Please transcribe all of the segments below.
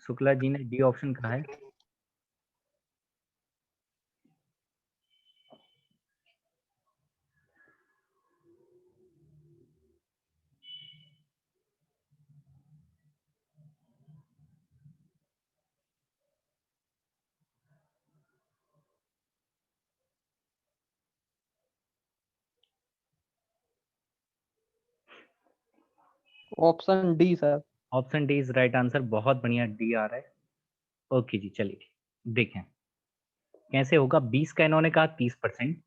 शुक्ला जी ने D option कहा है। Option D sir. Option D is right answer, बहुत बढ़िया, डी आ रहा है। ओके जी, चलिए देखें कैसे होगा। 20 का इन्होंने कहा 30%,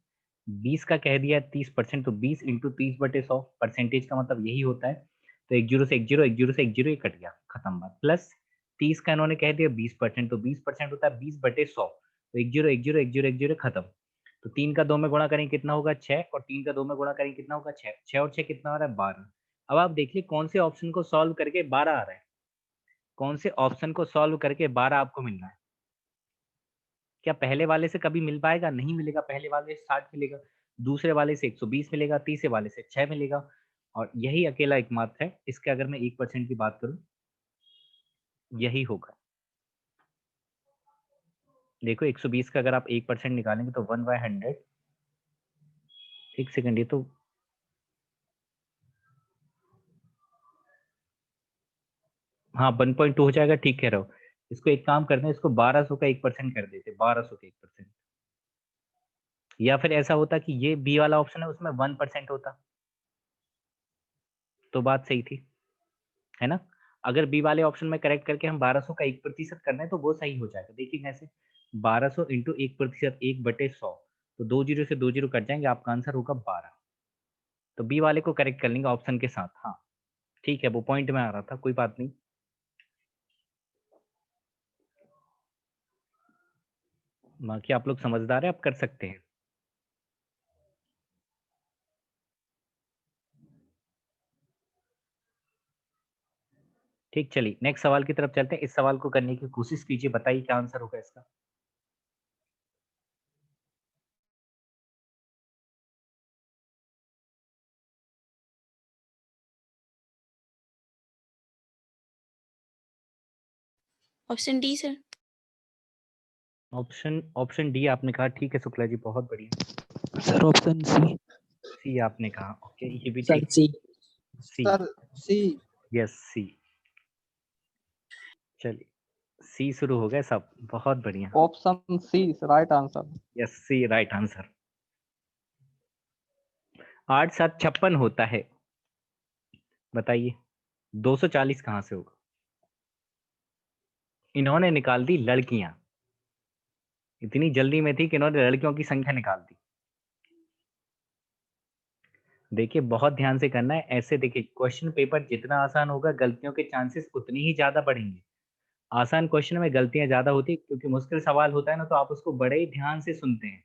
20 का कह दिया 30%, तो 20 इंटू 30/100, परसेंटेज का मतलब यही होता है। तो एक जीरो से एक जीरो, एक जीरो से एक जीरो, ये कट गया, खत्म बात। प्लस 30 का इन्होंने कह दिया 20%, तो 20% होता है 20/100, तो एक जीरो एक जीरो एक जीरो एक जीरो, खत्म। तो 3 का 2 में गुणा करेंगे कितना होगा 6, और 3 का 2 में गुणा करेंगे कितना होगा 6, 6 और 6 कितना आ रहा है 12। अब आप देखिए कौन से ऑप्शन को सॉल्व करके 12 आ रहा है, कौन से ऑप्शन को सॉल्व करके 12 आपको मिल रहा है। क्या पहले वाले से कभी मिल पाएगा? नहीं मिलेगा। पहले वाले से 60 मिलेगा, दूसरे वाले से 120 मिलेगा, तीसरे वाले से 6 मिलेगा, और यही अकेला एकमात्र है। इसके अगर मैं 1% की बात करूं, यही होगा। देखो 120 का अगर आप 1% निकालेंगे तो 1/100। एक सेकंड, ये तो हाँ 1.2 हो जाएगा, ठीक कह रहे हो। इसको एक काम करते हैं, इसको 1200 का 1% कर देते, 1200 का 1%। या फिर ऐसा होता कि ये बी वाला ऑप्शन है उसमें 1% होता, तो बात सही थी, है ना। अगर बी वाले ऑप्शन में करेक्ट करके हम 1200 का 1% कर रहे हैं तो वो सही हो जाएगा। देखिए कैसे, 1200 इंटू 1%, 1/100, तो 2 जीरो से 2 जीरो कट जाएंगे, आपका आंसर होगा 12। तो बी वाले को करेक्ट कर लेंगे ऑप्शन के साथ। हाँ ठीक है, वो पॉइंट में आ रहा था, कोई बात नहीं। बाकी आप लोग समझदार है, आप कर सकते हैं। ठीक, चलिए नेक्स्ट सवाल की तरफ चलते हैं। इस सवाल को करने की कोशिश कीजिए, बताइए क्या आंसर होगा इसका। Option D sir. Option option D आपने कहा, ठीक है शुक्ला जी, बहुत बढ़िया। सर ऑप्शन सी। सी आपने कहा, ओके, ये भी सर ठीक। C. C, sir C. Yes C. चलिए सी शुरू हो गए सब, बहुत बढ़िया। Option C right answer. Yes C right answer. 8 7 56 होता है, बताइए 240 कहाँ से होगा। इन्होंने निकाल दी लड़कियां, इतनी जल्दी में थी कि इन्होंने लड़कियों की संख्या निकाल दी। देखिए बहुत ध्यान से करना है ऐसे। देखिए क्वेश्चन पेपर जितना आसान होगा, गलतियों के चांसेस उतनी ही ज्यादा बढ़ेंगे। आसान क्वेश्चन में गलतियां ज्यादा होती है, क्योंकि मुश्किल सवाल होता है ना, तो आप उसको बड़े ही ध्यान से सुनते हैं,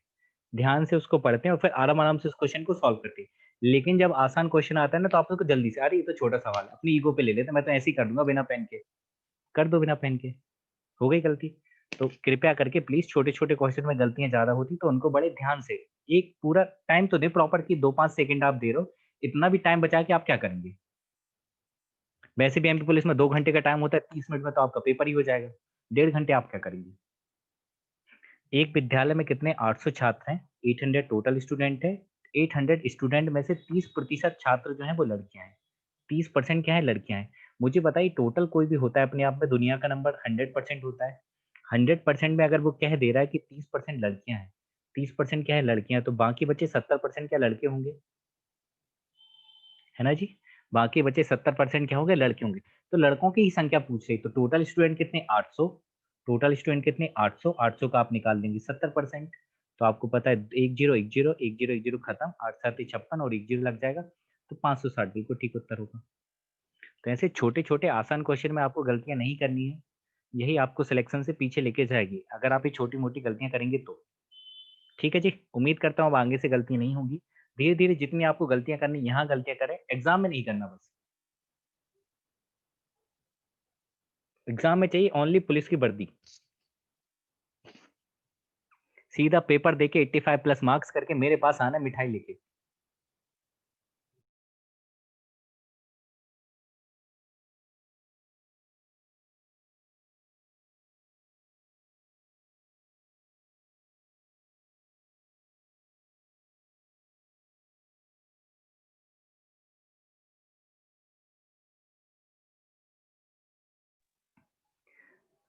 ध्यान से उसको पढ़ते हैं, और फिर आराम आराम से उस क्वेश्चन को सॉल्व करते हैं। लेकिन जब आसान क्वेश्चन आता है ना, तो आप उसको जल्दी से, अरे ये तो छोटा सवाल है, अपनी ईगो पे ले लेते हैं, मैं तो ऐसे ही कर दूंगा बिना पेन के। कर दो बिना पेन के, हो गई गलती। तो कृपया करके प्लीज, छोटे छोटे क्वेश्चन में गलतियां ज्यादा होती तो उनको बड़े ध्यान से, एक पूरा टाइम तो दे प्रॉपर, की 2 5 सेकंड आप दे रहे हो, इतना भी टाइम बचा के आप क्या करेंगे। वैसे भी एमपी पुलिस में 2 घंटे का टाइम होता है, 30 मिनट में तो आपका पेपर ही हो जाएगा, 1.5 घंटे आप क्या करेंगे। एक विद्यालय में कितने 800 छात्र हैं, 800 टोटल स्टूडेंट है। 800 स्टूडेंट में से 30% छात्र जो हैं वो लड़कियां हैं, 30% क्या है लड़कियां हैं। मुझे बताइए, टोटल कोई भी होता है अपने आप में, दुनिया का नंबर 100% होता है। 100% में अगर वो कह दे रहा है कि 30% लड़कियां हैं, 30% क्या है लड़कियां, तो बाकी बचे 70% क्या लड़के होंगे, है ना जी। बाकी बचे 70% क्या होंगे, लड़के होंगे। तो लड़कों की ही संख्या पूछ रही, तो टोटल स्टूडेंट कितने 800, टोटल स्टूडेंट कितने 800, 800 का आप निकाल देंगे 70%। तो आपको पता है 1 जीरो 1 जीरो 1 जीरो 1 जीरो खत्म, 8 7 56 और 1 जीरो लग जाएगा, तो 560 बिल्कुल ठीक उत्तर होगा। तो ऐसे छोटे छोटे आसान क्वेश्चन में आपको गलतियां नहीं करनी है, यही आपको सिलेक्शन से पीछे लेके जाएगी, अगर आप ये छोटी मोटी गलतियां करेंगे तो। ठीक है जी, उम्मीद करता हूँ अब आगे से गलतियां नहीं होंगी। धीरे धीरे जितनी आपको गलतियां करनी, यहाँ गलतियां करें, एग्जाम में नहीं करना बस। एग्जाम में चाहिए ओनली पुलिस की वर्दी, सीधा पेपर देके 85+ मार्क्स करके मेरे पास आना मिठाई लेके।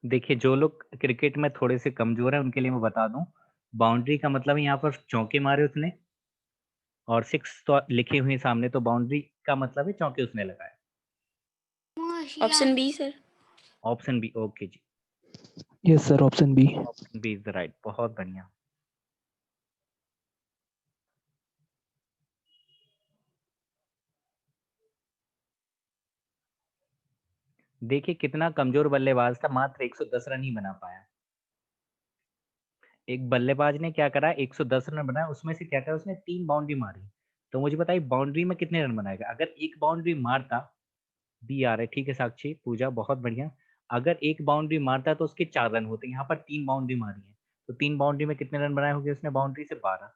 देखिए जो लोग क्रिकेट में थोड़े से कमजोर हैं उनके लिए मैं बता दूं, बाउंड्री का मतलब है यहाँ पर चौके मारे उसने, और सिक्स तो लिखे हुए हैं सामने, तो बाउंड्री का मतलब है चौके उसने लगाए। Option B sir. Option B, okay जी, Yes, sir. Option B. Option B is the right, बहुत बढ़िया। देखिए कितना कमजोर बल्लेबाज था, मात्र 110 रन ही बना पाया। एक बल्लेबाज ने क्या करा, 110 रन बनाया, उसमें से क्या करा उसने, 3 बाउंड्री मारी। तो मुझे बताइए बाउंड्री में कितने रन बनाएगा, अगर एक बाउंड्री मारता, बी आ रहा है, ठीक है साक्षी पूजा, बहुत बढ़िया। अगर एक बाउंड्री मारता तो उसके 4 रन होते, यहाँ पर 3 बाउंड्री मारी है, तो 3 बाउंड्री में कितने रन बनाए होंगे उसने बाउंड्री से, 12।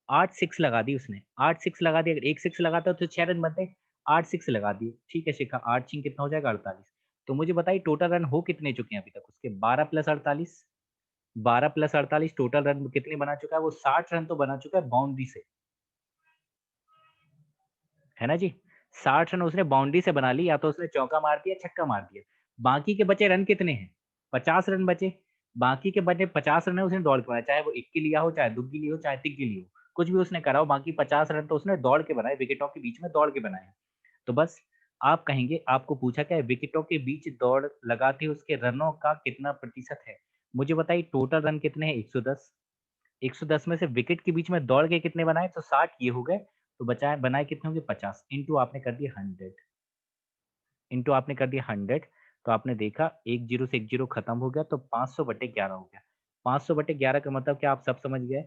8 सिक्स लगा दी उसने, 8 सिक्स लगा दी, अगर एक सिक्स लगाता तो 6 रन बनते, 8 सिक्स लगा दिए, ठीक है शिखा, 8 छिंग कितना हो जाएगा, 48। तो मुझे बताइए टोटल रन हो कितने चुके हैं अभी तक उसके, 12 + 48, 12 + 48 टोटल रन कितने बना चुका है वो, 60 रन तो बना चुका है बाउंड्री से, है ना जी। 60 रन उसने बाउंड्री से बना ली, या तो उसने चौका मार दिया, छक्का मार दिया। बाकी के बचे रन कितने हैं, 50 रन बचे। बाकी के बचे 50 रन है, उसने दौड़ के बनाया, चाहे वो इक्की लिया हो, चाहे दुग्गी ली हो, चाहे तिग्गी ली हो, कुछ भी उसने करा हो, बाकी 50 रन तो उसने दौड़ के बनाए, विकेटों के बीच में दौड़ के बनाए। तो बस आप कहेंगे, आपको पूछा क्या है, विकेटों के बीच दौड़ लगाते उसके रनों का कितना प्रतिशत है। मुझे बताइए टोटल रन कितने हैं, 110। 110 में से विकेट के बीच में दौड़ के कितने बनाए, तो 60 ये हो गए। तो बचाए बनाए कितने होंगे, 50, इंटू आपने कर दिया 100, इंटू आपने कर दिया 100। तो आपने देखा 1 0 से 1 0 खत्म हो गया, तो 500/11 हो गया। 500/11 का मतलब क्या, आप सब समझ गए।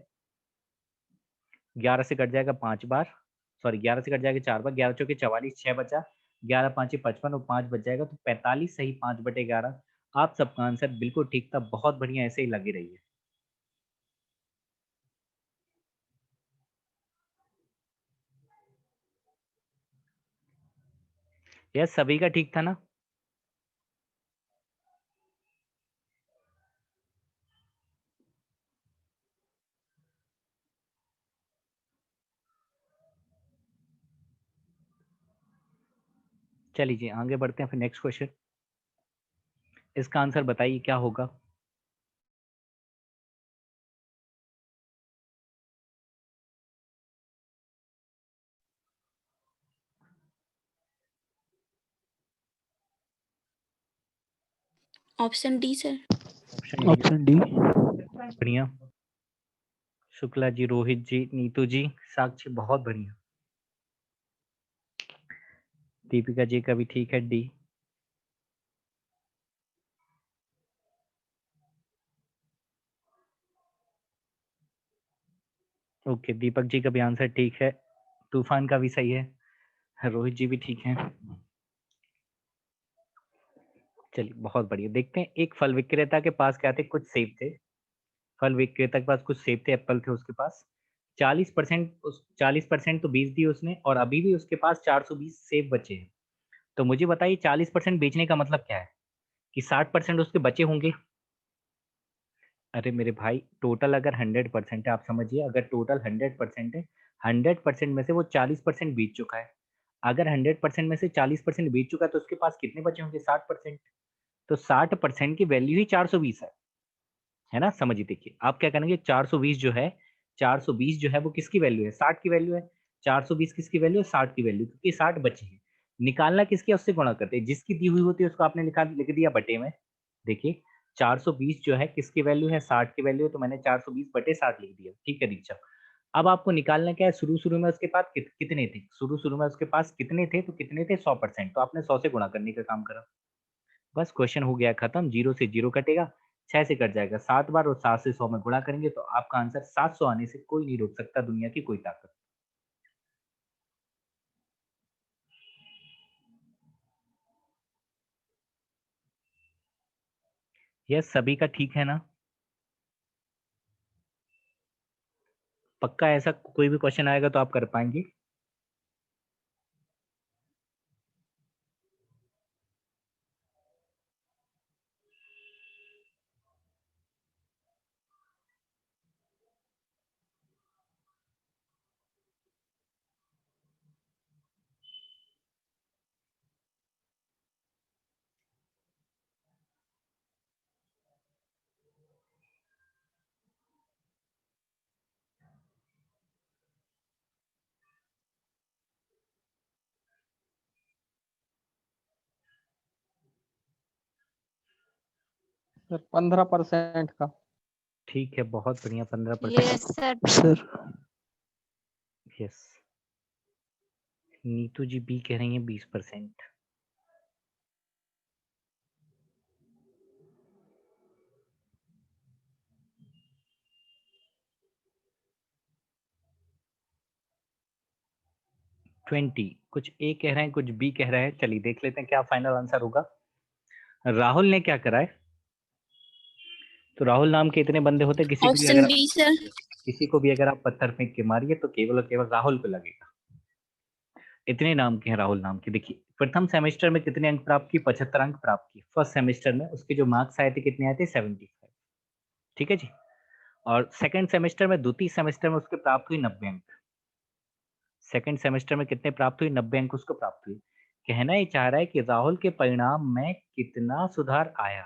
11 से कट जाएगा 5 बार, सॉरी 11 से कट जाएगा 4 बार, 11 चौके 44, 6 बचा, 11 5 55 और 5 बच जाएगा, तो 45 सही, 5/11। आप सबका आंसर बिल्कुल ठीक था, बहुत बढ़िया, ऐसे ही लगी रही है। यस, सभी का ठीक था ना। चलिए आगे बढ़ते हैं फिर नेक्स्ट क्वेश्चन। इसका आंसर बताइए क्या होगा। Option D sir. Option D, Option D. बढ़िया। शुक्ला जी, रोहित जी, नीतू जी, साक्षी, बहुत बढ़िया। दीपिका जी का भी ठीक है, डी। ओके, दीपक जी का भी आंसर ठीक है, तूफान का भी सही है, रोहित जी भी ठीक है। चलिए बहुत बढ़िया, देखते हैं एक फल विक्रेता के पास क्या थे, कुछ सेब थे। फल विक्रेता के पास कुछ सेब थे, एप्पल थे उसके पास। 40%, उस 40% तो बेच दिए उसने, और अभी भी उसके पास 420 सेब बचे हैं। तो मुझे बताइए 40% बेचने का मतलब क्या है, कि 60% उसके बचे होंगे। अरे मेरे भाई, टोटल अगर 100% है, आप समझिए, अगर टोटल 100% है, 100% में से वो 40% बीत चुका है। अगर 100% में से 40% बीत चुका है, तो उसके पास कितने बचे होंगे, 60%। तो 60% की वैल्यू ही 420 है ना। समझिए, देखिए आप क्या करेंगे, 420 जो है, 420 जो है वो किसकी वैल्यू है, 60 की वैल्यू है। 420 किसकी वैल्यू है, 60 की वैल्यू, क्योंकि 60 बचे हैं। निकालना किसकी है, उससे गुणा करते हैं, जिसकी दी हुई होती है उसको आपने लिख दिया बटे में। देखिए 420 जो है किसकी वैल्यू है, 60 की वैल्यू है, तो मैंने 420/60 लिख दिया, ठीक है दीक्षा। अब आपको निकालना क्या है, शुरू शुरू में उसके पास कितने थे, शुरू शुरू में उसके पास कितने थे, तो कितने थे, 100%, तो आपने 100 से गुणा करने का काम करा। बस क्वेश्चन हो गया खत्म, 0 से 0 कटेगा, 6 से कट जाएगा 7 बार, और 7 से 100 में गुणा करेंगे, तो आपका आंसर 700 आने से कोई नहीं रोक सकता, दुनिया की कोई ताकत। यह सभी का ठीक है ना। पक्का ऐसा कोई भी क्वेश्चन आएगा तो आप कर पाएंगे। सर 15% का। ठीक है, बहुत बढ़िया, 15%। Yes sir. Sir yes. Neetu ji B कह रही हैं 20%। कुछ ए कह रहे हैं, कुछ बी कह रहे हैं। चलिए देख लेते हैं क्या फाइनल आंसर होगा। राहुल ने क्या करा है? तो राहुल नाम के इतने बंदे होते, किसी को भी ऑप्शन अगर बी सर। किसी को भी अगर आप पत्थर फेंक के मारिए तो केवल और केवल राहुल को लगेगा। इतने नाम के हैं राहुल नाम के। देखिए, प्रथम सेमेस्टर में कितने अंक प्राप्त की? 75 अंक प्राप्त की। फर्स्ट सेमेस्टर में उसके जो मार्क्स आए थे कितने आए थे? 75। ठीक है जी। और सेकंड सेमेस्टर में, द्वितीय सेमेस्टर में उसके प्राप्त हुई 90 अंक। सेकंड सेमेस्टर में कितने प्राप्त हुए? 90 अंक उसको प्राप्त हुए। कहना ये चाह रहा है कि राहुल के परिणाम में कितना सुधार आया,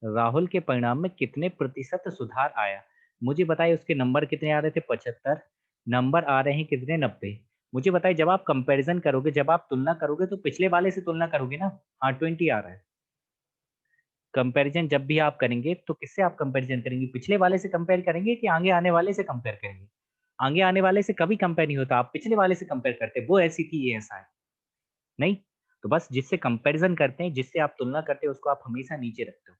राहुल के परिणाम में कितने प्रतिशत सुधार आया। मुझे बताइए, उसके नंबर कितने आ रहे थे? 75। नंबर आ रहे हैं कितने? 90। मुझे बताइए, जब आप कंपैरिजन करोगे, जब आप तुलना करोगे तो पिछले वाले से तुलना करोगे ना। हाँ, 20 आ रहा है। कंपैरिजन जब भी आप करेंगे तो किससे आप कंपैरिजन करेंगे? पिछले वाले से कंपेयर करेंगे कि आगे आने वाले से कंपेयर करेंगे? आगे आने वाले से कभी कंपेयर नहीं होता, आप पिछले वाले से कंपेयर करते हैं, वो ऐसी थी, ये ऐसा है। नहीं, तो बस जिससे कंपैरिजन करते हैं, जिससे आप तुलना करते हैं, उसको आप हमेशा नीचे रखते हो।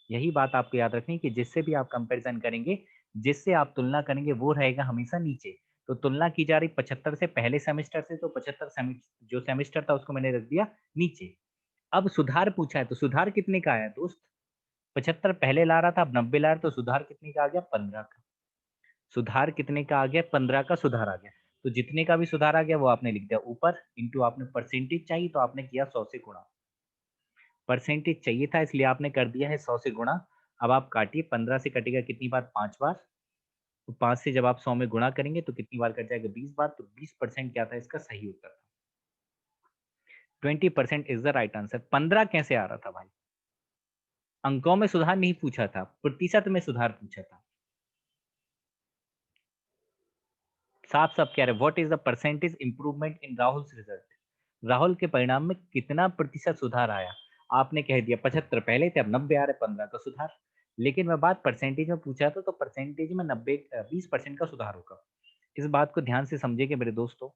यही बात आपको याद रखनी है कि जिससे भी आप कंपैरिजन करेंगे, जिससे आप तुलना करेंगे, वो रहेगा हमेशा नीचे। तो तुलना की जा रही 75 से पहले सेमेस्टर से, तो 75 जो सेमेस्टर था उसको मैंने रख दिया नीचे। अब सुधार पूछा है, तो सुधार कितने का आया दोस्त? 75 पहले ला रहा था, अब 90 ला रहा है, तो सुधार कितने का आ गया? 15 का। सुधार कितने का आ गया? 15 का सुधार आ गया। तो जितने का भी सुधार आ गया वो आपने लिख दिया ऊपर, इंटू आपने परसेंटेज चाहिए तो आपने किया 100 से गुणा। परसेंटेज चाहिए था इसलिए आपने कर दिया है 100 से गुणा। अब आप काटिए, 15 से कटेगा कितनी बार? 5 बार। तो 5 से जब आप 100 में गुणा करेंगे तो कितनी बार कट जाएगा? 20 बार। तो 20% क्या था इसका सही उत्तर था। 20% इज द राइट आंसर। 15 कैसे आ रहा था भाई? अंकों में सुधार नहीं पूछा था, प्रतिशत में सुधार पूछा था। साफ साफ कह रहे, what is the percentage improvement in Rahul result? Rahul के परिणाम में कितना प्रतिशत सुधार आया? आपने कह दिया 75 पहले थे, अब 90 आ रहे, 15 का सुधार। लेकिन मैं बात परसेंटेज में पूछा था, तो परसेंटेज में 20% का सुधार होगा। इस बात को ध्यान से समझिएगा मेरे दोस्तों।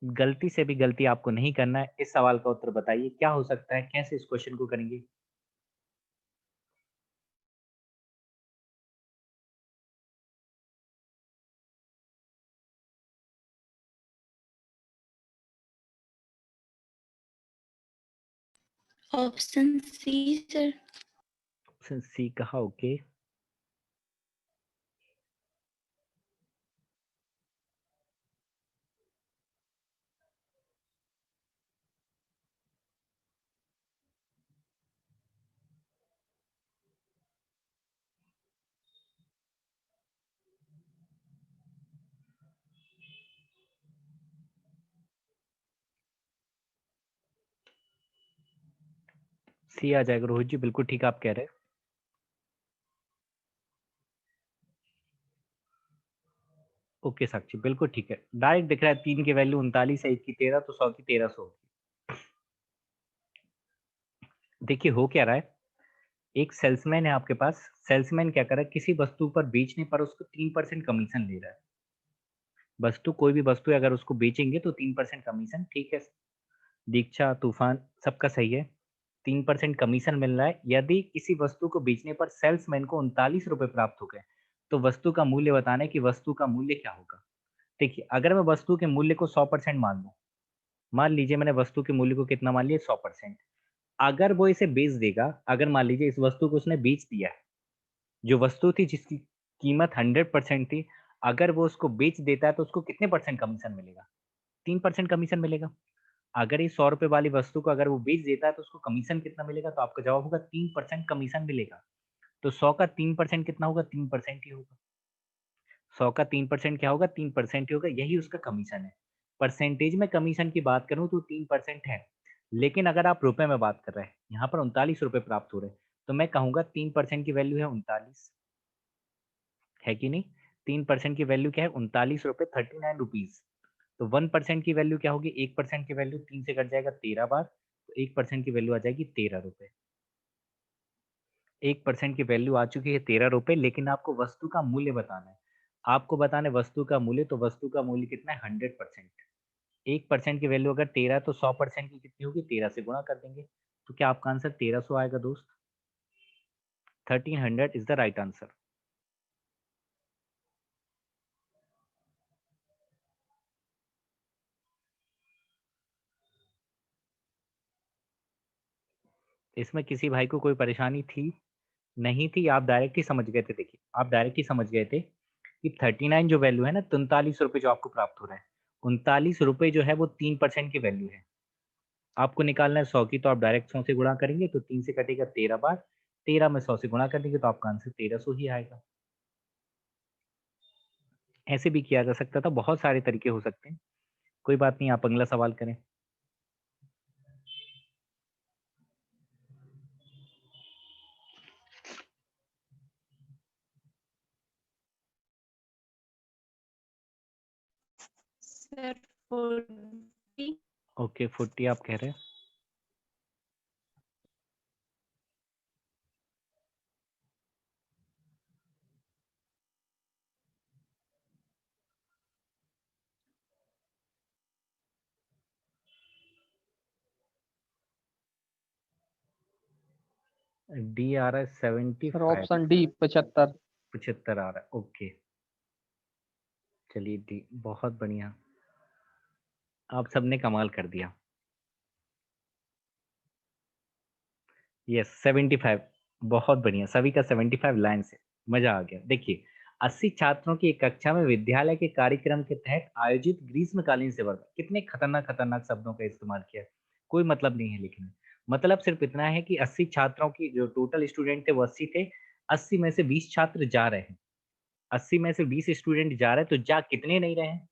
गलती से भी गलती आपको नहीं करना है। इस सवाल का उत्तर बताइए क्या हो सकता है, कैसे इस क्वेश्चन को करेंगे? Option C sir. Option C कहा, ओके। सी आ जाएगा रोहित जी, बिल्कुल ठीक आप कह रहे हैं। ओके साक्षी, बिल्कुल ठीक है। डायरेक्ट दिख रहा है 3 की वैल्यू 39 है, 1 की 13, तो 100 की 1300 होगी। देखिए हो क्या रहा है, एक सेल्समैन है आपके पास। सेल्समैन क्या कर रहा है, किसी वस्तु पर बेचने पर उसको 3% कमीशन ले रहा है। वस्तु, कोई भी वस्तु है, अगर उसको बेचेंगे तो 3% कमीशन, ठीक है। दीक्षा, तूफान, सबका सही है। 3% कमीशन मिल रहा है। यदि किसी वस्तु को बेचने पर सेल्समैन को 39 रुपए प्राप्त हो गए, तो वस्तु का मूल्य बताना है कि वस्तु का मूल्य क्या होगा। देखिए, अगर मैं वस्तु के मूल्य को 100% मान लूं, मान लीजिए मैंने वस्तु के मूल्य को कितना मान लिया? 100%। अगर वो इसे बेच देगा, अगर मान लीजिए इस वस्तु को उसने बेच दिया है, जो वस्तु थी जिसकी कीमत 100% थी, अगर वो उसको बेच देता है तो उसको कितने परसेंट कमीशन मिलेगा? 3% कमीशन मिलेगा। अगर ये 100 रुपए वाली वस्तु को अगर वो बेच देता है तो उसको कमीशन कितना मिलेगा? तो आपका जवाब होगा 3% कमीशन मिलेगा। तो 100 का 3% कितना होगा? 3% ही होगा। 100 का 3% क्या होगा? 3% ही होगा, यही उसका कमीशन है। परसेंटेज में कमीशन की बात करूं तो 3% है। लेकिन अगर आप रुपए में बात कर रहे हैं, यहाँ पर 39 रुपए प्राप्त हो रहे हैं, तो मैं कहूंगा 3% की वैल्यू है 39, है कि नहीं? 3% की वैल्यू क्या है? 39 रुपए, 39 रुपीज। तो 1% की वैल्यू क्या होगी? 1% की वैल्यू 3 से कट जाएगा 13 बार, तो 1% की वैल्यू आ जाएगी 13 रुपए। 1% की वैल्यू आ चुकी है 13 रुपए, लेकिन आपको वस्तु का मूल्य बताना है। आपको बताना है वस्तु का मूल्य, तो वस्तु का मूल्य कितना है 100%। 1% की वैल्यू अगर 13 तो 100% की कितनी होगी, 13 से गुणा कर देंगे। तो क्या आपका आंसर 1300 आएगा दोस्त? 1300 इज द राइट आंसर। इसमें किसी भाई को कोई परेशानी थी? नहीं थी, आप डायरेक्ट ही समझ गए थे। देखिए, आप डायरेक्ट ही समझ गए थे कि 39 जो वैल्यू है ना, 39 रुपए जो आपको प्राप्त हो रहा है, 39 रुपए जो है वो 3% की वैल्यू है। आपको निकालना है 100 की, तो आप डायरेक्ट 100 से गुणा करेंगे तो 3 से कटेगा 13 बार, 13 में 100 से गुणा कर देंगे तो आपका आंसर 1300 ही आएगा। ऐसे भी किया जा सकता था, बहुत सारे तरीके हो सकते हैं। कोई बात नहीं, आप अगला सवाल करें। सर 40। ओके, 40 आप कह रहे हैं। डी आ रहा है सर 75। Option D 75। 75 आ रहा है, ओके। चलिए डी, बहुत बढ़िया, आप सबने कमाल कर दिया। यस 75, बहुत बढ़िया, सभी का 75 लाइन से मजा आ गया। देखिए, 80 छात्रों की एक कक्षा में विद्यालय के कार्यक्रम के तहत आयोजित ग्रीष्मकालीन शिविर में, कितने खतरनाक खतरनाक शब्दों का इस्तेमाल किया, कोई मतलब नहीं है लिखने में। मतलब सिर्फ इतना है कि 80 छात्रों की जो टोटल स्टूडेंट थे वो 80 थे, 80 में से 20 छात्र जा रहे हैं। 80 में से 20 स्टूडेंट जा रहे हैं, तो जा कितने नहीं रहे हैं?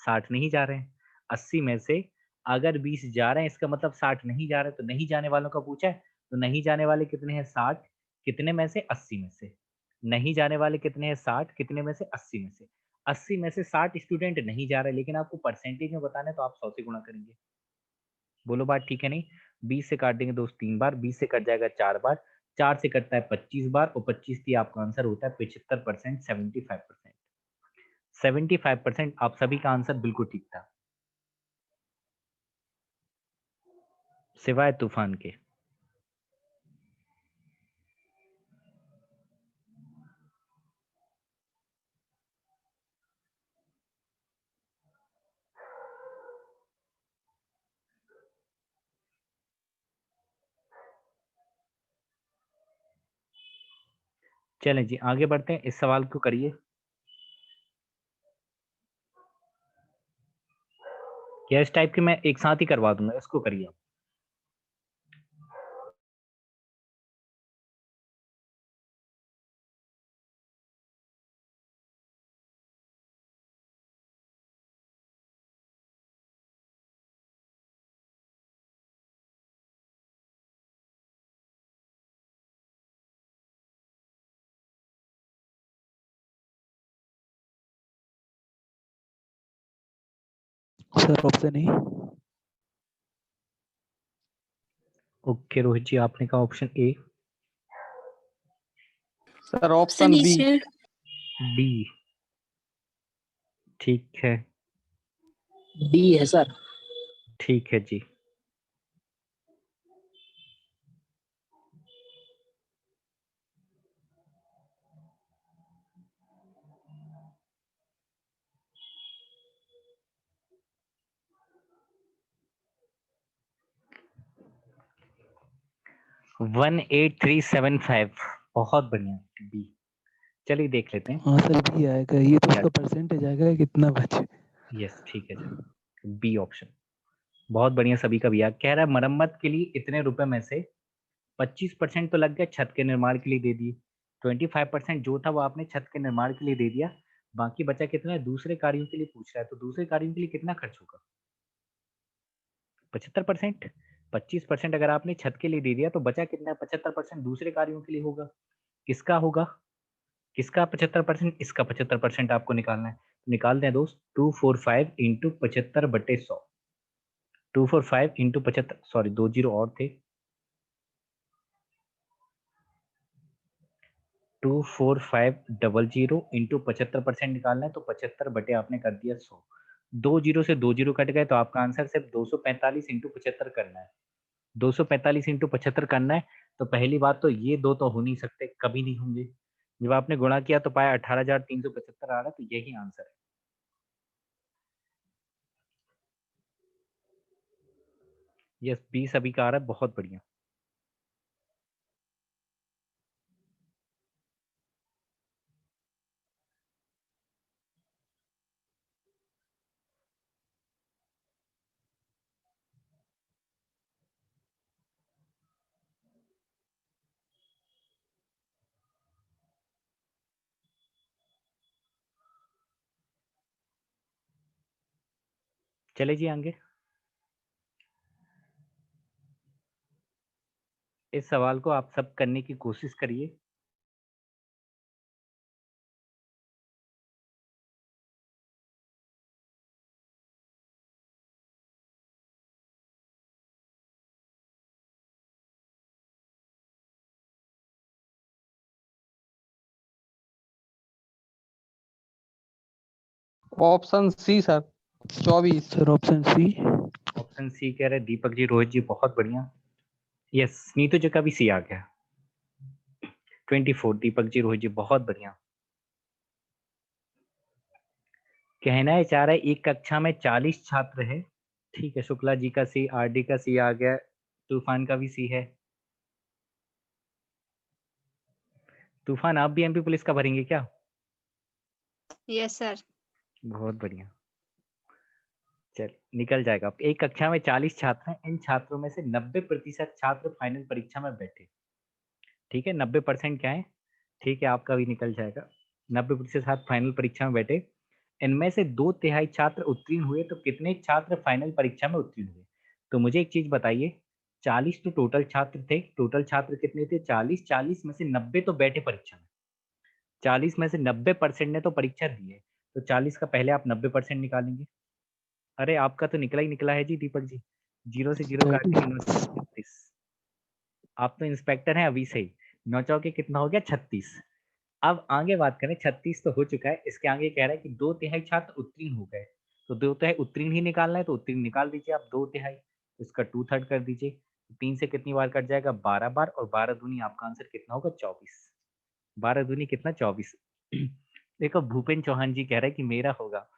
60 नहीं जा रहे हैं। 80 में से अगर 20 जा रहे हैं, इसका मतलब 60 नहीं जा रहे, तो नहीं जाने वालों का पूछा है, तो नहीं जाने वाले कितने हैं? 60। कितने में से? 80 में से। नहीं जाने वाले कितने हैं? 60। कितने में से? 80 में से। 80 में से 60 स्टूडेंट नहीं जा रहे, लेकिन आपको परसेंटेज में बताना है, तो आप 100 से गुणा करेंगे। बोलो बात ठीक है नहीं? 20 से काट देंगे दोस्त 3 बार, 20 से कट जाएगा 4 बार, 4 से कटता है 25 बार, और 25 की आपका आंसर होता है 75%, 75%। 75% आप सभी का आंसर बिल्कुल ठीक था, सिवाय तूफान के। चलें जी, आगे बढ़ते हैं, इस सवाल को करिए। या इस टाइप के मैं एक साथ ही करवा दूंगा, इसको करिए आप। Sir option A. Okay Rohit ji, आपने कहा option A. Sir option option E B. Sir. B, ठीक है। डी है सर। ठीक है जी। वन 8375, बहुत बढ़िया, बी। चलिए देख लेते हैं। हाँ सर बी आएगा, ये तो क्या? उसका परसेंटेज आएगा कितना बचे। यस ठीक है जी, बी ऑप्शन, बहुत बढ़िया, सभी का भी आ। कह रहा है मरम्मत के लिए इतने रुपए में से 25% तो लग गया, छत के निर्माण के लिए दे दिए। 25% जो था वो आपने छत के निर्माण के लिए दे दिया, बाकी बचा कितना है? दूसरे कार्यों के लिए पूछ रहा है, तो दूसरे कार्यों के लिए कितना खर्च होगा? 75%। 25% अगर आपने छत के लिए दे दिया, तो बचा कितना है? 75% दूसरे कार्यों के लिए होगा। किसका होगा? किसका 75%? इसका 75% आपको निकालना है। निकाल दें दोस्त, 245 इंटू 75/100। 245 इंटू 75, सॉरी 2 जीरो और थे। 24500 इंटू 75% निकालना है, तो 75 बटे आपने कर दिया 100। 2 जीरो से 2 जीरो कट गए, तो आपका आंसर सिर्फ 245 इंटू 75 करना है। 245 इंटू 75 करना है। तो पहली बात तो ये दो तो हो नहीं सकते, कभी नहीं होंगे। जब आपने गुणा किया तो पाया 18,375 आ रहा है, तो यही आंसर है। यस, 20 अभी का आ रहा है, बहुत बढ़िया। चले जी आगे। इस सवाल को आप सब करने की कोशिश करिए। Option C sir, 24। Sir option C. Option C कह रहे दीपक जी, रोहित जी, बहुत बढ़िया। यस, नीतू जी का भी सी आ गया। 24, दीपक जी, रोहित जी, बहुत बढ़िया। कहना है चाह रहा है एक कक्षा में 40 छात्र है। ठीक है, शुक्ला जी का सी, आरडी का सी आ गया, तूफान का भी सी है। तूफान, आप भी एमपी पुलिस का भरेंगे क्या? Yes sir. बहुत बढ़िया। चल, निकल जाएगा। आप एक कक्षा में 40 छात्र हैं, इन छात्रों में से 90% छात्र फाइनल परीक्षा में बैठे। ठीक है, 90% क्या है? ठीक है, आपका भी निकल जाएगा। 90% छात्र फाइनल परीक्षा में बैठे, इनमें से 2/3 छात्र उत्तीर्ण हुए, तो कितने छात्र फाइनल परीक्षा में उत्तीर्ण हुए? तो मुझे एक चीज बताइए, 40 तो टोटल छात्र थे, टोटल छात्र कितने थे? 40। 40 में से 90 तो बैठे परीक्षा में, 40 में से 90% ने तो परीक्षा दी है, तो 40 का पहले आप 90% निकालेंगे। अरे आपका तो निकला ही निकला है जी दीपक जी, जीरो से जीरो काट के 9 36। 36। आप तो इंस्पेक्टर हैं अभी से ही। 9 चौके कितना हो गया? 36। अब आगे बात करें, 36 तो हो चुका है, इसके आगे कह रहा है कि 2/3 छात्र उत्तीर्ण हो गए, तो 2/3 उत्तीर्ण ही निकालना है, तो उत्तीर्ण निकाल दीजिए आप। 2/3 इसका 2/3 कर दीजिए। 3 से कितनी बार कट जाएगा? 12 बार, और 12 दूनी आपका आंसर कितना होगा? 24। 12 दूनी कितना? 24। देखो, भूपेन चौहान जी कह रहे हैं कि मेरा होगा।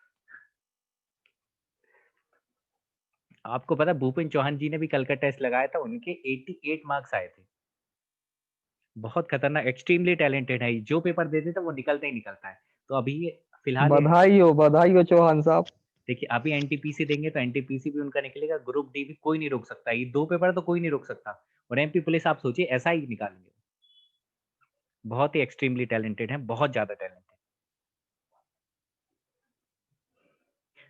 आपको पता है भूपेन चौहान जी ने भी कल का टेस्ट लगाया था, उनके 88 मार्क्स आए थे। बहुत खतरनाक, एक्सट्रीमली टैलेंटेड है, जो पेपर दे देता है वो निकलता ही निकलता है। तो अभी ये फिलहाल बधाई हो चौहान साहब। देखिए, अभी एनटीपीसी देंगे तो एनटीपीसी भी उनका निकलेगा, ग्रुप डी भी कोई नहीं रोक सकता, ये 2 पेपर तो कोई नहीं रोक सकता। और एमपी पुलिस आप सोचिए ऐसा ही निकालेंगे। बहुत ही एक्सट्रीमली टैलेंटेड है, बहुत ज्यादा टैलेंटेड।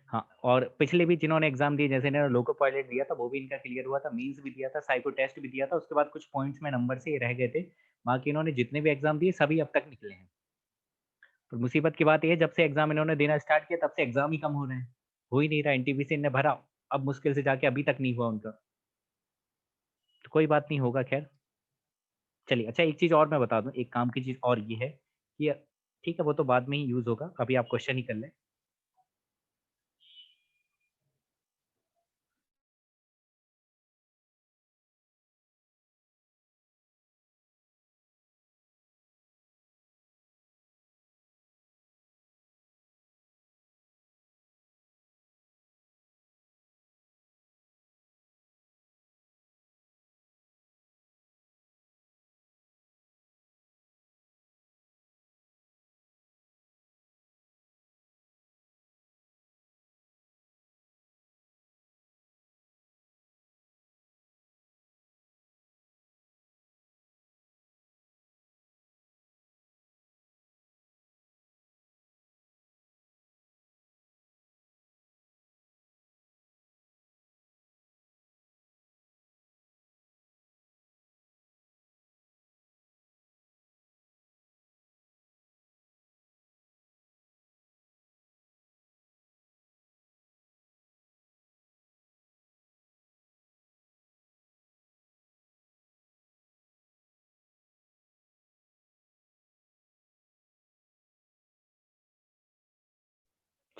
हाँ, और पिछले भी जिन्होंने एग्जाम दिए, जैसे इन्होंने लोको पायलट दिया था, वो भी इनका क्लियर हुआ था, मेंस भी दिया था, साइको टेस्ट भी दिया था, उसके बाद कुछ पॉइंट्स में नंबर से रह गए थे। बाकी इन्होंने जितने भी एग्जाम दिए सभी अब तक निकले हैं। पर मुसीबत की बात यह है, जब से एग्जाम इन्होंने देना स्टार्ट किया तब से एग्जाम ही कम हो रहे हैं, हो ही नहीं रहा। एनटीपीसी ने भरा, अब मुश्किल से जाके अभी तक नहीं हुआ उनका। तो कोई बात नहीं, होगा खैर। चलिए, अच्छा एक चीज और मैं बता दूं, एक काम की चीज और ये है कि ठीक है, वो तो बाद में ही यूज होगा, अभी आप क्वेश्चन ही कर लें।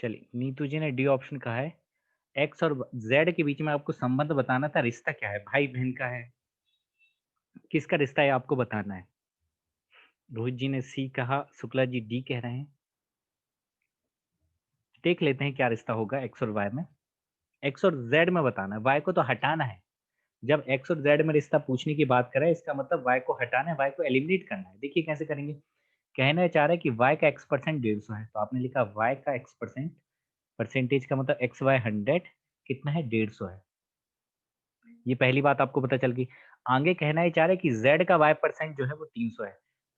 चलिए, नीतू जी ने डी ऑप्शन कहा है। एक्स और जेड के बीच में आपको संबंध बताना था, रिश्ता क्या है, भाई बहन का है, किसका रिश्ता है आपको बताना है। रोहित जी ने सी कहा, शुक्ला जी डी कह रहे हैं। देख लेते हैं क्या रिश्ता होगा एक्स और वाई में। एक्स और जेड में बताना है, वाई को तो हटाना है। जब एक्स और जेड में रिश्ता पूछने की बात करें, इसका मतलब वाई को हटाना है, वाई को एलिमिनेट करना है। देखिए कैसे करेंगे। कहना चाह रहा है कि वाई का एक्स परसेंट 150 है, तो आपने लिखा वाई का एक्स परसेंट, परसेंटेज का मतलब एक्स वाई 100 कितना है, 150 है। ये पहली बात आपको पता चल गई। आगे कहना ही चाह रहे हैं कि z का y परसेंट जो है वो 300 है,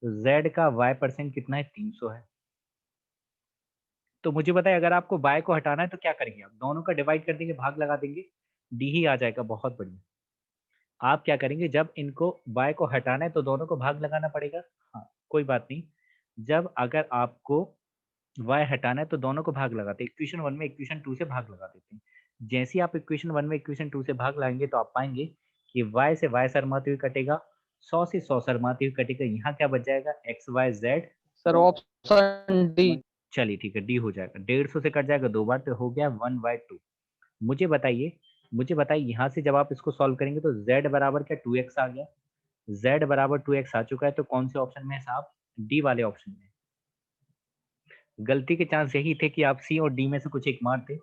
तो z का y परसेंट कितना है, 300 है। तो मुझे बताए, अगर आपको y को हटाना है तो क्या करेंगे आप, दोनों का डिवाइड कर देंगे, भाग लगा देंगे, d ही आ जाएगा। बहुत बढ़िया। आप क्या करेंगे, जब इनको y को हटाना है तो दोनों को भाग लगाना पड़ेगा। हाँ, कोई बात नहीं। जब अगर आपको y हटाना है तो दोनों को भाग लगाते हैं, इक्वेशन 1 में इक्वेशन 2 से भाग लगा देते हैं। जैसे ही आप इक्वेशन 1 में इक्वेशन 2 से भाग लाएंगे तो आप पाएंगे कि y से y शर्माते हुए कटेगा, 100 से 100 शर्माते हुए कटेगा, यहाँ क्या बच जाएगा, X Y Z. Sir option D. चलिए ठीक है, डी हो जाएगा, 150 से कट जाएगा 2 बार तो हो गया 1/2। मुझे बताइए यहाँ से जब आप इसको सॉल्व करेंगे तो z बराबर क्या 2x आ गया, z बराबर 2x आ चुका है, तो कौन से ऑप्शन में है साहब, डी वाले ऑप्शन में। गलती के चांस यही थे कि आप सी और डी में से कुछ एक मारते।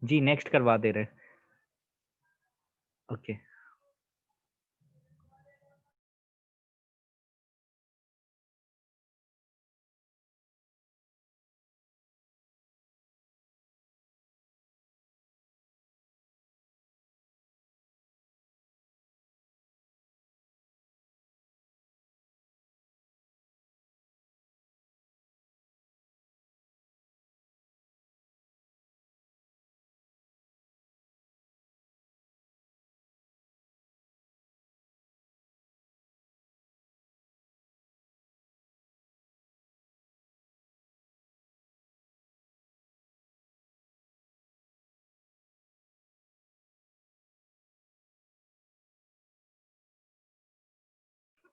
जी नेक्स्ट करवा दे रहे। ओके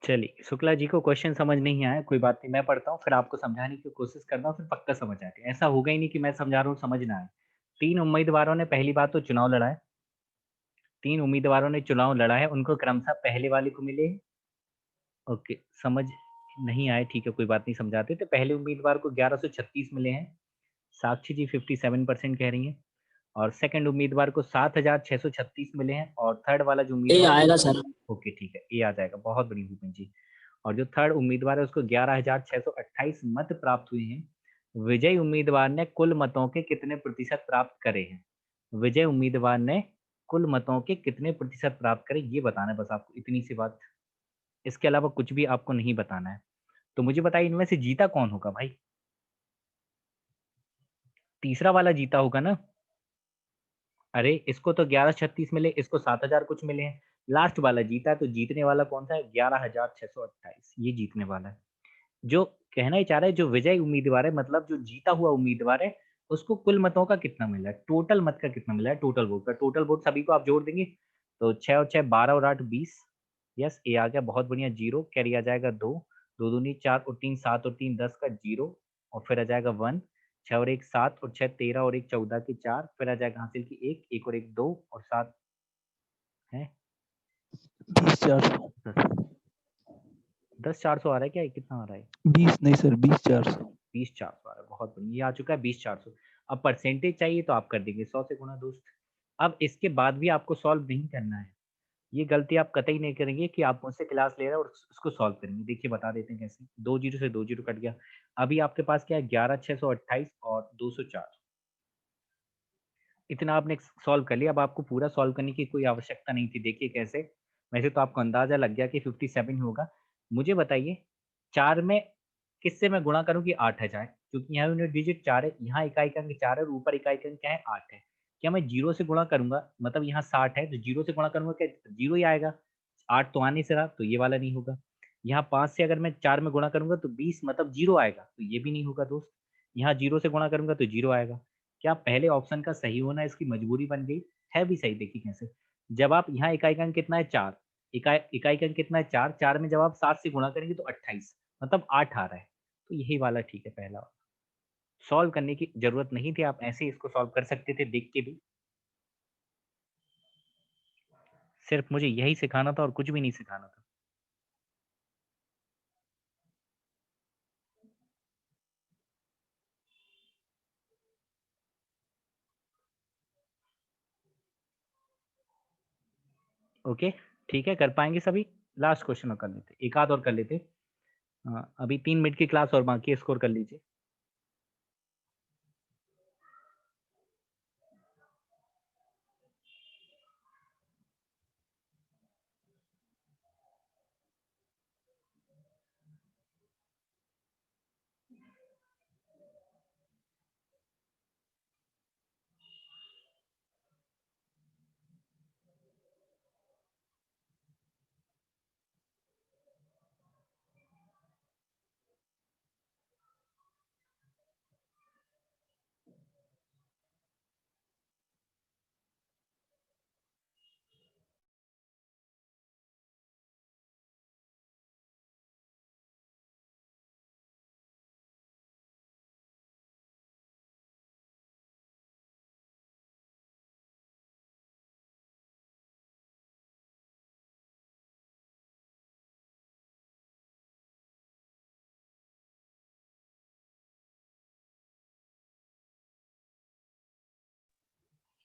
चलिए, शुक्ला जी को क्वेश्चन समझ नहीं आया, कोई बात नहीं, मैं पढ़ता हूँ फिर आपको समझाने की कोशिश करता हूँ, फिर पक्का समझ आएगा। ऐसा होगा ही नहीं कि मैं समझा रहा हूँ समझ ना आए। 3 उम्मीदवारों ने पहली बात तो चुनाव लड़ा है, 3 उम्मीदवारों ने चुनाव लड़ा है, उनको क्रमशः पहले वाले को मिले। ओके, समझ नहीं आए, ठीक है कोई बात नहीं, समझाते। तो पहले उम्मीदवार को 1136 मिले हैं, साक्षी जी 57% कह रही हैं। और सेकंड उम्मीदवार को 7636 मिले हैं, और थर्ड वाला जो ए उम्मीदवार, आएगा सर। ओके ठीक है, ए आ जाएगा, बहुत बढ़िया भूपेन जी। और जो थर्ड उम्मीदवार है उसको 11,628 मत प्राप्त हुए हैं। विजयी उम्मीदवार ने कुल मतों के कितने प्रतिशत प्राप्त करे हैं, विजय उम्मीदवार ने कुल मतों के कितने प्रतिशत प्राप्त करे, ये बताना है बस आपको, इतनी सी बात। इसके अलावा कुछ भी आपको नहीं बताना है। तो मुझे बताइए इनमें से जीता कौन होगा भाई, तीसरा वाला जीता होगा ना। अरे इसको तो 1136 मिले, इसको 7000 कुछ मिले हैं, लास्ट वाला जीता है, तो जीतने वाला कौन सा है, 11,628, ये जीतने वाला है। जो कहना ही चाह रहा है, जो विजय उम्मीदवार है, मतलब जो जीता हुआ उम्मीदवार है, उसको कुल मतों का कितना मिला है, टोटल मत का कितना मिला है, टोटल वोट का, टोटल वोट सभी को आप जोड़ देंगे तो 6 और 6 12 और 8 20। यस, ए आ गया, बहुत बढ़िया। जीरो कैरी आ जाएगा, 2 2 दूनी 4 और 3 7 और 3 10 का जीरो, और फिर आ जाएगा 1, 6 और 1 7 और 6 13 और 1 14 की 4, फिर आ जाएगा हासिल की 1 1 और 1 2 और 7 है 20,400। 10,400 आ रहा है क्या, ये कितना आ रहा है, 20 नहीं सर, 20,400। 20,400 आ रहा है, बहुत बढ़िया, ये आ चुका है 20,400। अब परसेंटेज चाहिए तो आप कर देंगे 100 से गुना दोस्त। अब इसके बाद भी आपको सॉल्व नहीं करना है, ये गलती आप कतई नहीं करेंगे कि आप मुझसे क्लास ले रहे हैं और उसको सॉल्व करेंगे। देखिए बता देते हैं कैसे, 2 जीरो से 2 जीरो कट गया। अभी आपके पास क्या है, 11,628 और 204, इतना आपने सॉल्व कर लिया। अब आपको पूरा सॉल्व करने की कोई आवश्यकता नहीं थी। देखिए कैसे, वैसे तो आपको अंदाजा लग गया कि 57 होगा। मुझे बताइए 4 में किससे मैं गुणा करूं कि 8 है जाए, क्योंकि यहाँ यूनिट डिजिट 4 है, यहाँ इकाई का अंक 4 है और ऊपर इकाई का अंक क्या है, 8 है। क्या मैं जीरो से गुणा करूंगा, मतलब यहाँ 60 है तो जीरो से गुणा करूंगा क्या जीरो ही आएगा, 8 तो आ नहीं रहा, तो ये वाला नहीं होगा। यहाँ 5 से अगर मैं 4 में गुणा करूंगा तो 20 मतलब 0 आएगा, तो ये भी नहीं होगा दोस्त। यहाँ 0 से गुणा करूंगा तो 0 आएगा। क्या पहले ऑप्शन का सही होना इसकी मजबूरी बन गई? है भी सही, देखिए कैसे। जब आप यहाँ इकाई का अंक कितना है 4, इकाई का अंक कितना है 4, 4 में जब आप 7 से गुणा करेंगे तो 28 मतलब 8 आ रहा है। तो यही वाला ठीक है पहला वाला। सॉल्व करने की जरूरत नहीं थी, आप ऐसे ही इसको सॉल्व कर सकते थे देख के भी। सिर्फ मुझे यही सिखाना था और कुछ भी नहीं सिखाना था। ओके, ठीक है, कर पाएंगे सभी। लास्ट क्वेश्चन और कर लेते, एक आध और कर लेते। अभी 3 मिनट की क्लास और बाकी है, स्कोर कर लीजिए।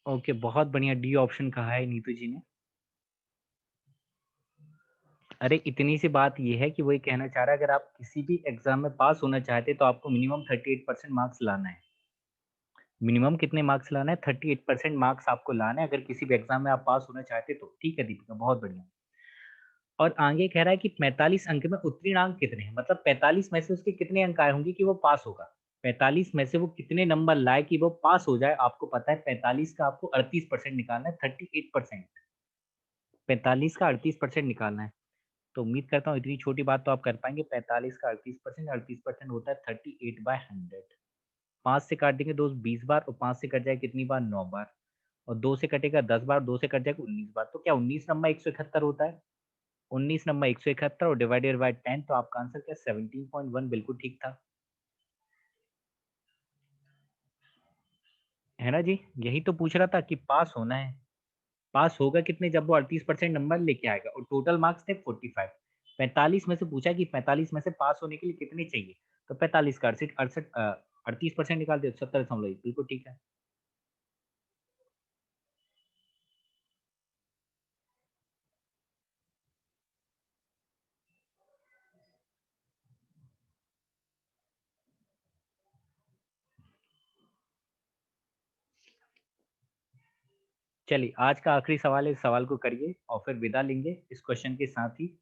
ओके, बहुत बढ़िया, डी ऑप्शन कहा है नीतू जी ने। अरे इतनी सी बात ये है कि वही कहना चाह रहा है, अगर आप किसी भी एग्जाम में पास होना चाहते तो आपको मिनिमम 38% मार्क्स लाना है। मिनिमम कितने मार्क्स लाना है? 38% मार्क्स आपको लाना है अगर किसी भी एग्जाम में आप पास होना चाहते तो। ठीक है दीपिका, बहुत बढ़िया। और आगे कह रहा है कि 45 अंक में उत्तीर्ण अंक कितने हैं, मतलब 45 में से उसके कितने अंक आए होंगे कि वो पास होगा। 45 में से वो कितने नंबर लाए कि वो पास हो जाए। आपको पता है 45 का आपको 38% निकालना है, 38%। 45 का 38% निकालना है। तो उम्मीद करता हूँ इतनी छोटी बात तो आप कर पाएंगे। 45 का 38%, 38% होता है 38/100। 5 से काट देंगे दोस्त 20 बार, और 5 से कट जाए कितनी बार? 9 बार। और 2 से कटेगा 10 बार, 2 से कट जाएगा 19 बार। तो क्या 19 नंबर 171 होता है? 19 नंबर 171 और डिवाइडेड बाय 10, तो आपका आंसर क्या? 17.1 बिल्कुल ठीक था, है ना जी? यही तो पूछ रहा था कि पास होना है। पास होगा कितने? जब वो 38% नंबर लेके आएगा, और टोटल मार्क्स थे 45। 45 में से पूछा कि 45 में से पास होने के लिए कितने चाहिए, तो 45 का 38% निकाल दे, 70.1 बिल्कुल ठीक है। चलिए, आज का आखिरी सवाल है, इस सवाल को करिए और फिर विदा लेंगे इस क्वेश्चन के साथ ही।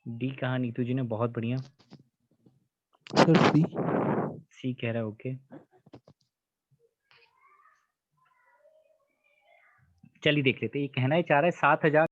डी कहा नीतू जी ने, बहुत बढ़िया। सर सी। सी कह रहा है, ओके। चलिए देख लेते हैं, ये कहना है चाह रहा है 7,000